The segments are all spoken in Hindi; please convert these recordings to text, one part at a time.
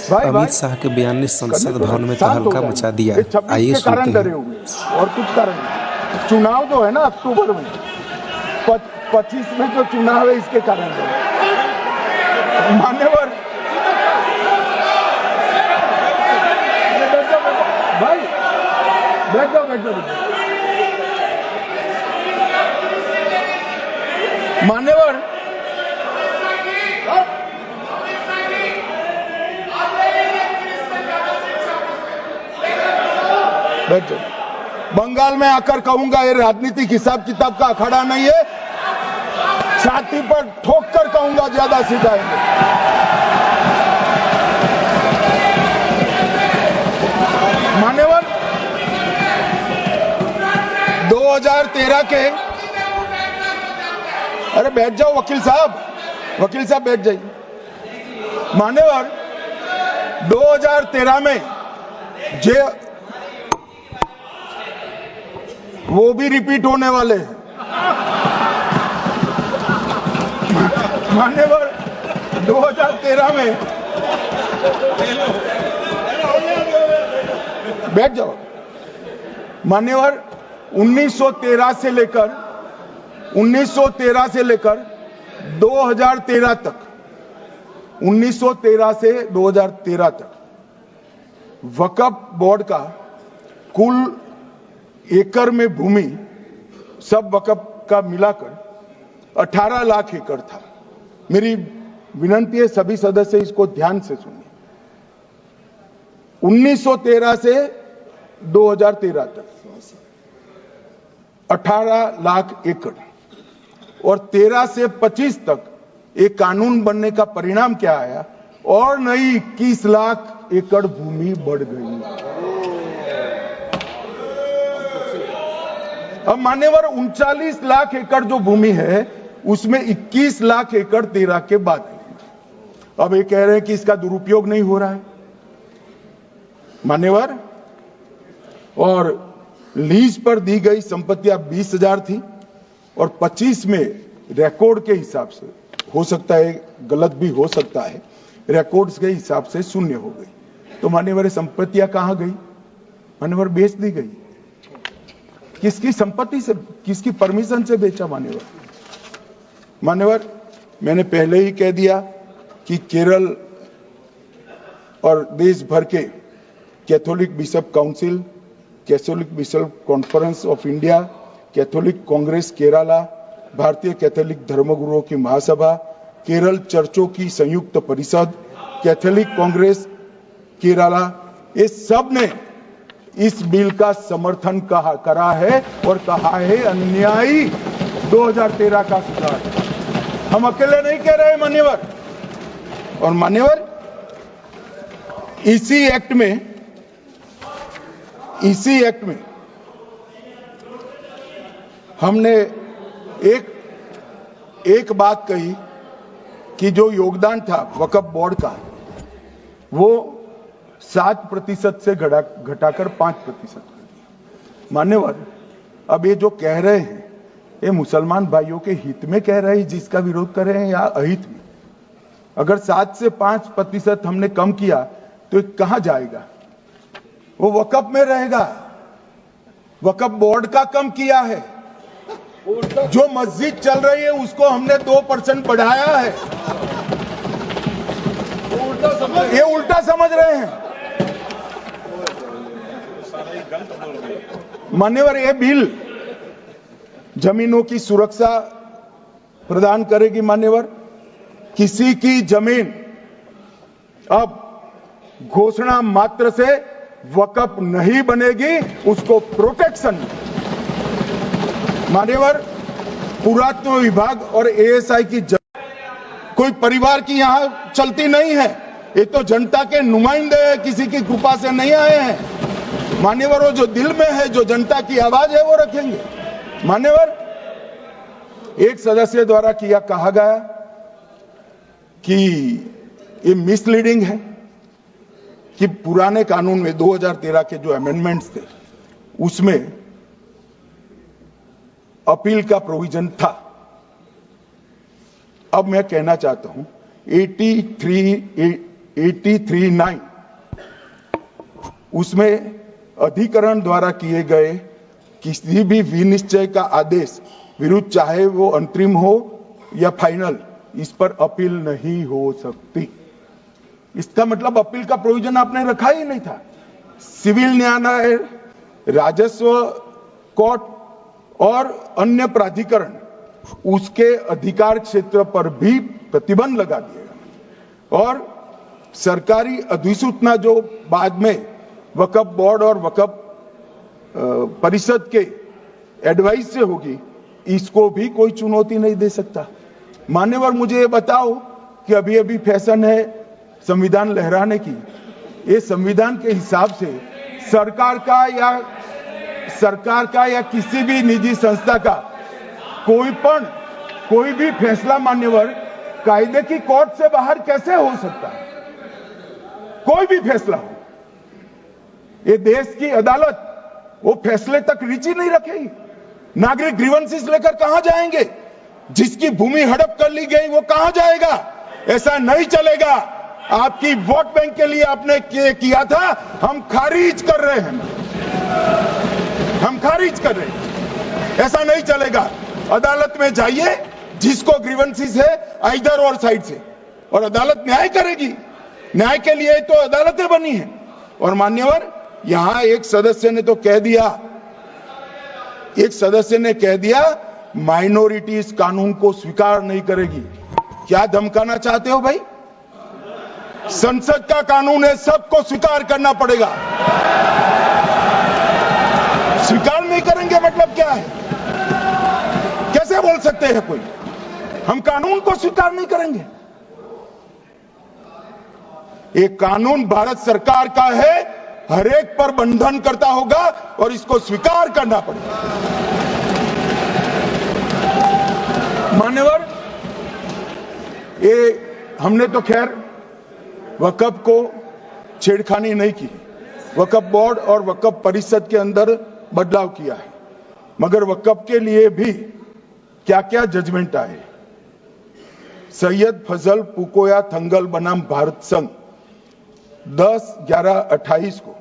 अमित शाह के बयान ने संसद भवन में तहलका मचा दिया। आइए सुनते हैं। डरे हुए और कुछ कारण नहीं। चुनाव जो है ना अक्टूबर में 25 में जो चुनाव है इसके कारण मान्यवर भाई बैठ जाओ मान्यवर बैठ जाओ। बंगाल में आकर कहूंगा ये राजनीतिक हिसाब किताब का अखाड़ा नहीं है। छाती पर ठोक कर कहूंगा ज्यादा सिखाएंगे। मान्यवर 2013 के अरे बैठ जाओ वकील साहब बैठ जाइए। मान्यवर 2013 में वो भी रिपीट होने वाले हैं। मान्यवर 2013 में बैठ जाओ। मान्यवर 1913 से लेकर 2013 तक 1913 से 2013 तक वक्फ बोर्ड का कुल एकड़ में भूमि सब वक्फ का मिलाकर 18 लाख एकड़ था। मेरी विनंती है सभी सदस्य इसको ध्यान से सुनिए। 1913 से 2013 तक 18 लाख एकड़ और 13 से 25 तक एक कानून बनने का परिणाम क्या आया और नई 21 लाख एकड़ भूमि बढ़ गई। अब मान्यवर 39 लाख एकड़ जो भूमि है उसमें 21 लाख एकड़ 13 के बाद है। अब ये कह रहे हैं कि इसका दुरुपयोग नहीं हो रहा है मान्यवर। और लीज पर दी गई संपत्तियां 20,000 थी और 25 में रिकॉर्ड के हिसाब से हो सकता है गलत भी हो सकता है, रिकॉर्ड्स के हिसाब से शून्य हो गई। तो मान्यवर संपत्तियां कहां गई? मान्यवर बेच दी गई। किसकी संपत्ति से, किसकी परमिशन से बेचा? मान्यवर मैंने पहले ही कह दिया कि केरल और देश भर के Catholic bishop council, Catholic bishop conference of India, Catholic Congress Kerala, भारतीय कैथोलिक धर्मगुरुओं की महासभा, केरल चर्चों की संयुक्त परिषद, कैथोलिक कांग्रेस केरला, ये सब ने इस बिल का समर्थन करा है और कहा है अन्यायी 2013 का सुधार। हम अकेले नहीं कह रहे मान्यवर। और मान्यवर इसी एक्ट में हमने एक बात कही कि जो योगदान था वक्फ बोर्ड का वो 7% से घटाकर 5% कर दिया। मान्यवर अब ये जो कह रहे हैं ये मुसलमान भाइयों के हित में कह रहे हैं, जिसका विरोध कर रहे हैं, या अहित में? अगर 7 से 5% हमने कम किया तो ये कहां जाएगा? वो वक्फ में रहेगा। वक्फ बोर्ड का कम किया है। जो मस्जिद चल रही है उसको हमने 2% बढ़ाया है। ये उल्टा समझ रहे हैं मान्यवर। ये बिल जमीनों की सुरक्षा प्रदान करेगी मान्यवर। किसी की जमीन अब घोषणा मात्र से वक्फ नहीं बनेगी, उसको प्रोटेक्शन मान्यवर। पुरातत्व विभाग और एएसआई की कोई परिवार की यहां चलती नहीं है। ये तो जनता के नुमाइंदे हैं, किसी की कृपा से नहीं आए हैं मान्यवर। वो जो दिल में है, जो जनता की आवाज है वो रखेंगे मान्यवर। एक सदस्य द्वारा कहा गया कि ये मिसलीडिंग है कि पुराने कानून में 2013 के जो अमेंडमेंट्स थे उसमें अपील का प्रोविजन था। अब मैं कहना चाहता हूं 83 83(9) उसमें अधिकरण द्वारा किए गए किसी भी विनिश्चय का आदेश विरुद्ध चाहे वो अंतरिम हो या फाइनल, इस पर अपील नहीं हो सकती। इसका मतलब अपील का प्रोविजन आपने रखा ही नहीं था। सिविल न्यायालय, राजस्व कोर्ट और अन्य प्राधिकरण उसके अधिकार क्षेत्र पर भी प्रतिबंध लगा दिया और सरकारी अधिसूचना जो बाद में वक्फ बोर्ड और वक्फ परिषद के एडवाइस से होगी, इसको भी कोई चुनौती नहीं दे सकता। मान्यवर, मुझे ये बताओ कि अभी अभी फैशन है संविधान लहराने की। ये संविधान के हिसाब से सरकार का या किसी भी निजी संस्था का कोई भी फैसला मान्यवर कायदे की कोर्ट से बाहर कैसे हो सकता है? कोई भी फैसला हो, ये देश की अदालत वो फैसले तक रुचि नहीं रखेगी। नागरिक ग्रीवेंसेस लेकर कहां जाएंगे? जिसकी भूमि हड़प कर ली गई वो कहां जाएगा? ऐसा नहीं चलेगा। आपकी वोट बैंक के लिए आपने किया था, हम खारिज कर रहे हैं, हम खारिज कर रहे हैं। ऐसा नहीं चलेगा। अदालत में जाइए, जिसको ग्रीवेंसेस है इधर और साइड से, और अदालत न्याय करेगी। न्याय के लिए तो अदालतें बनी हैं। और मान्यवर, यहां एक सदस्य ने तो कह दिया माइनॉरिटी इस कानून को स्वीकार नहीं करेगी। क्या धमकाना चाहते हो भाई? संसद का कानून है, सबको स्वीकार करना पड़ेगा। स्वीकार नहीं करेंगे मतलब क्या है? कैसे बोल सकते हैं कोई हम कानून को स्वीकार नहीं करेंगे? ये कानून भारत सरकार का है, हर एक पर बंधन करता होगा और इसको स्वीकार करना पड़ेगा। मान्यवर, ये हमने तो खैर वक्फ को छेड़खानी नहीं की। वक्फ बोर्ड और वक्फ परिषद के अंदर बदलाव किया है, मगर वक्फ के लिए भी क्या क्या जजमेंट आए। सैयद फजल पुकोया थंगल बनाम भारत संघ 10/11/28 को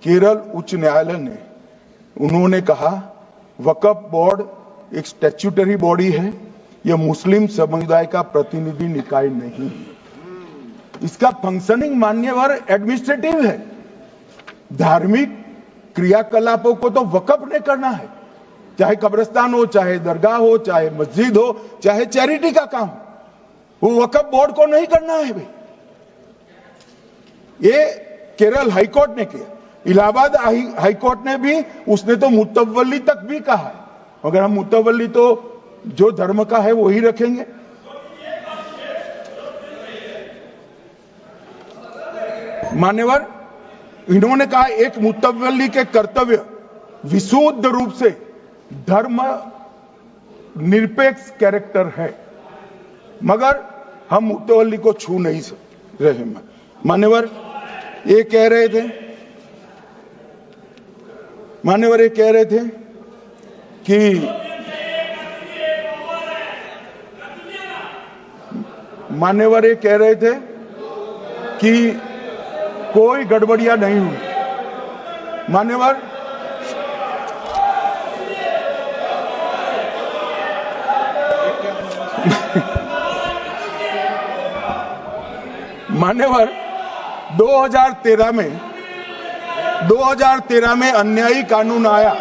केरल उच्च न्यायालय ने उन्होंने कहा वक्फ बोर्ड एक स्टैट्यूटरी बॉडी है, यह मुस्लिम समुदाय का प्रतिनिधि निकाय नहीं है। इसका फंक्शनिंग मान्यवर एडमिनिस्ट्रेटिव है। धार्मिक क्रियाकलापों को तो वक्फ ने करना है, चाहे कब्रिस्तान हो, चाहे दरगाह हो, चाहे मस्जिद हो, चाहे चैरिटी का काम, वो वक्फ बोर्ड को नहीं करना है भाई। ये केरल हाईकोर्ट ने किया, इलाहाबाद हाईकोर्ट ने भी, उसने तो मुतवल्ली तक भी कहा है। अगर हम मुतवल्ली तो जो धर्म का है वही रखेंगे। मान्यवर, इन्होंने कहा एक मुतवल्ली के कर्तव्य विशुद्ध रूप से धर्म निरपेक्ष कैरेक्टर है, मगर हम मुतवल्ली को छू नहीं रहे। मान्यवर ये कह रहे थे कि मान्यवर ये कह रहे थे कि कोई गड़बड़ियां नहीं हुई। मान्यवर, मान्यवर 2013 में अन्यायी कानून आया।